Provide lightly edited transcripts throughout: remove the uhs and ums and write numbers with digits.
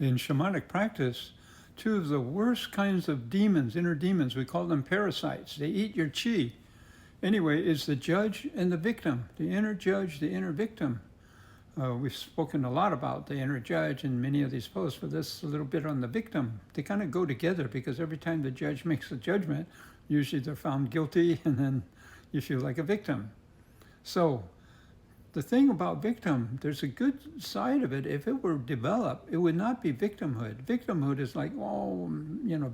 In shamanic practice, two of the worst kinds of demons, inner demons, we call them parasites. They eat your chi. Anyway, is the judge and the victim, the inner judge, the inner victim. We've spoken a lot about the inner judge in many of these posts, but this a little bit on the victim. They kind of go together because every time the judge makes a judgment, usually they're found guilty and then you feel like a victim. So the thing about victim, there's a good side of it. If it were developed, it would not be victimhood. Victimhood is like, oh,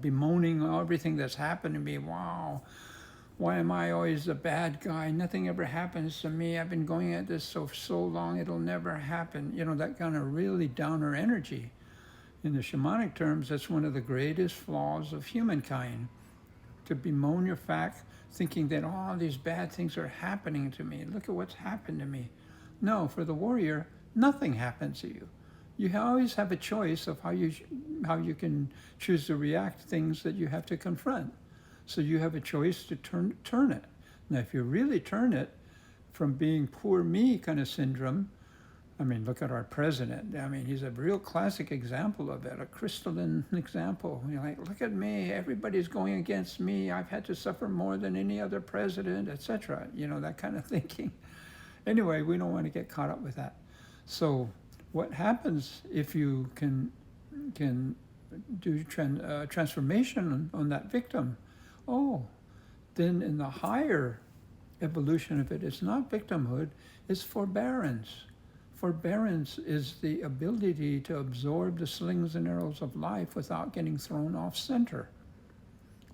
bemoaning everything that's happened to me. Wow, why am I always the bad guy? Nothing ever happens to me. I've been going at this for so long, it'll never happen. That kind of really downer energy. In the shamanic terms, that's one of the greatest flaws of humankind. To bemoan your fact, thinking that all these bad things are happening to me. Look at what's happened to me. No, for the warrior, nothing happens to you. You always have a choice of how you can choose to react to things that you have to confront. So you have a choice to turn it. Now, if you really turn it from being poor me kind of syndrome, look at our president. He's a real classic example of it, a crystalline example. You're like, look at me, everybody's going against me. I've had to suffer more than any other president, etc. That kind of thinking. Anyway, we don't want to get caught up with that. So what happens if you can do transformation on that victim? Oh, then in the higher evolution of it, it's not victimhood, it's forbearance. Forbearance is the ability to absorb the slings and arrows of life without getting thrown off center.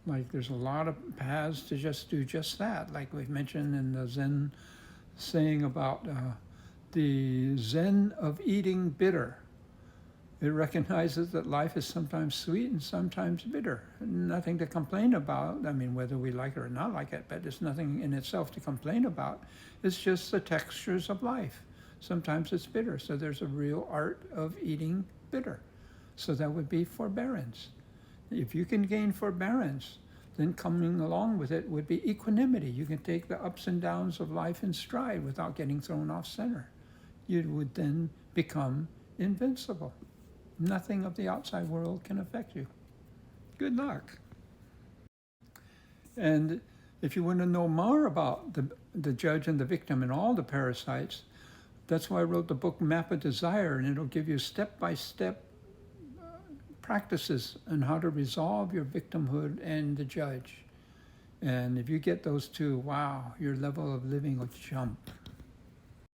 Like there's a lot of paths to just do just that, like we've mentioned in the Zen saying about the Zen of eating bitter. It recognizes that life is sometimes sweet and sometimes bitter. Nothing to complain about. Whether we like it or not like it, but there's nothing in itself to complain about. It's just the textures of life. Sometimes it's bitter, so there's a real art of eating bitter. So that would be forbearance. If you can gain forbearance, then coming along with it would be equanimity. You can take the ups and downs of life in stride without getting thrown off center. You would then become invincible. Nothing of the outside world can affect you. Good luck. And if you want to know more about the judge and the victim and all the parasites, that's why I wrote the book Map of Desire, and it'll give you step-by-step practices on how to resolve your victimhood and the judge. And if you get those two, wow, your level of living will jump.